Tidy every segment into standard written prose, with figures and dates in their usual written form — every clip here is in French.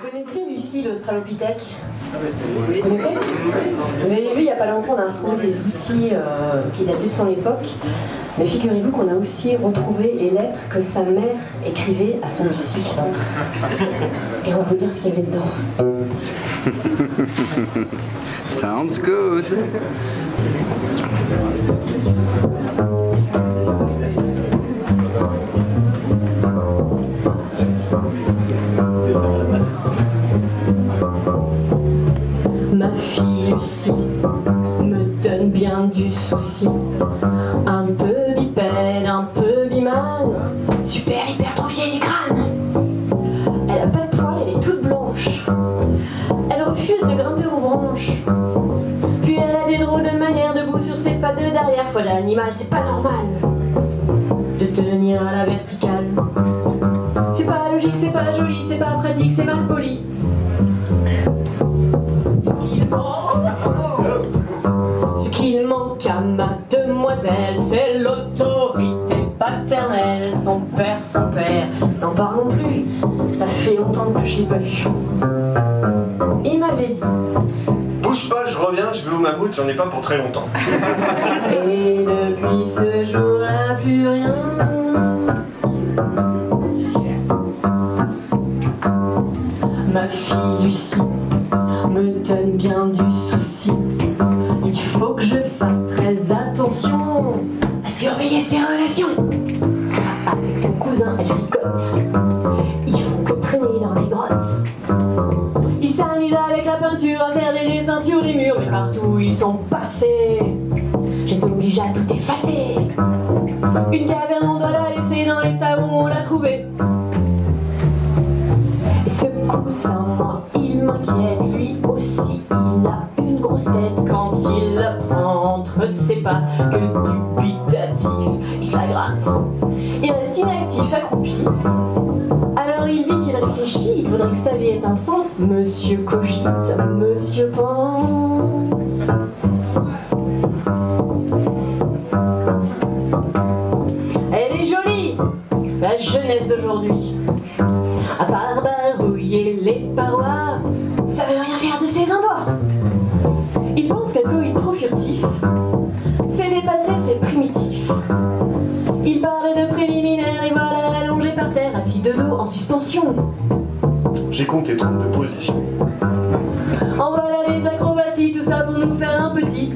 connaissez Lucie, l'Australopithèque? Vous connaissez? Vous avez vu, il n'y a pas longtemps, on a retrouvé des outils qui dataient de son époque. Mais figurez-vous qu'on a aussi retrouvé les lettres que sa mère écrivait à son psy. Et on peut dire ce qu'il y avait dedans. Sounds good. Ma fille Lucie me donne bien du souci. Un peu bipède, un peu bimane, super hypertrophiée du crâne. Elle a pas de poils, elle est toute blanche. Elle refuse de grimper aux branches. Puis elle a des drôles de manières debout sur ses pattes de derrière. Foi d'animal, c'est pas normal de se tenir à la verticale. C'est pas logique, c'est pas joli, c'est pas pratique, c'est mal poli. Ce qu'il manque à mademoiselle, c'est l'autorité paternelle. Son père, n'en parlons plus. Ça fait longtemps que je l'ai pas vu. Il m'avait dit: bouge pas, je reviens, je vais au mammouth, j'en ai pas pour très longtemps. Et depuis ce jour-là, plus rien. Ma fille Lucie me donne bien du souci. Il faut que je fasse très attention à surveiller ses relations. Avec son cousin, elle fricote. Ils font que traîner dans les grottes. Ils s'amusent avec la peinture à faire des dessins sur les murs. Mais partout où ils sont passés, je les oblige à tout effacer. Une caverne, on doit la laisser dans l'état où on l'a trouvée. Et ce cousin, moi, il m'inquiète, lui aussi, il a une grosse tête. Quand il la prend entre ses pas, que dubitatif, il se la gratte. Il reste inactif, accroupi. Alors il dit qu'il réfléchit, il faudrait que sa vie ait un sens. Monsieur cogite, monsieur pense. Elle est jolie, la jeunesse d'aujourd'hui. À part barouiller les parois, ça veut rien faire de ses 20 doigts. Il pense qu'un coït trop furtif, c'est dépassé, c'est primitif. Il parle de préliminaire et voilà allongé par terre, assis de dos en suspension. J'ai compté 32 positions. En voilà les acrobaties, tout ça pour nous faire un petit.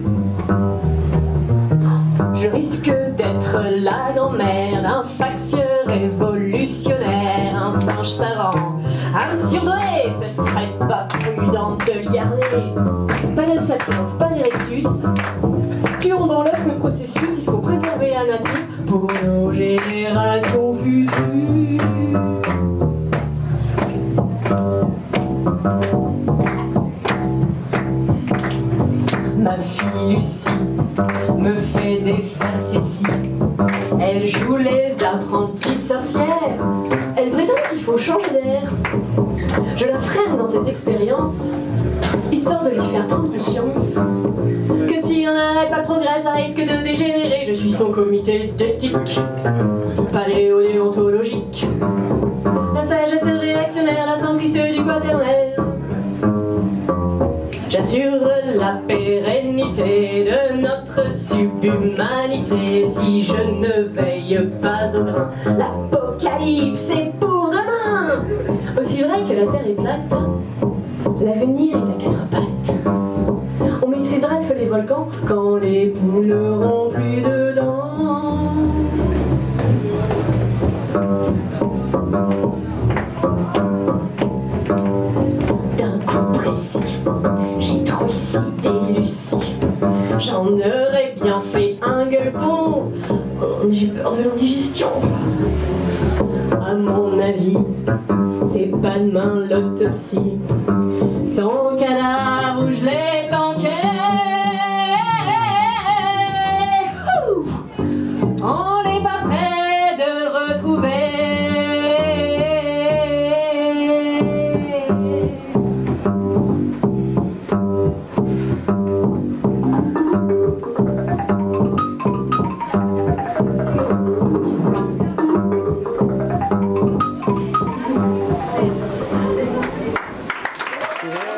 Je risque d'être la grand-mère d'un factieux révolutionnaire, un singe savant, un surdoué, ce serait pas prudent de le garder. Pas de sapiens, pas d'erectus, tuons dans l'œuf le processus, il faut préserver la nature pour nos générations futures. Ma fille Lucie me fait des facéties. Elle joue les apprentis sorcières. Elle prétend qu'il faut changer d'air. Je la freine dans ses expériences, histoire de lui faire prendre conscience que si on n'arrête pas le progrès, ça risque de dégénérer. Je suis son comité d'éthique paléo-déontologique, la sagesse réactionnaire, la centriste du quaternel. J'assure la pérennité de notre subhumanité. Si je ne veille pas au grain, l'apocalypse est pour demain. Aussi vrai que la terre est plate, l'avenir est à quatre pattes. On maîtrisera le feu des volcans quand les poules n'auront plus de dents. D'un coup précis, j'ai trop cité Lucie. J'en aurais bien fait un gueuleton, mais j'ai peur de l'indigestion. À mon avis, c'est pas demain l'autopsie. Son cadavre, je l'ai tanké. On n'est pas près de le retrouver. Yeah.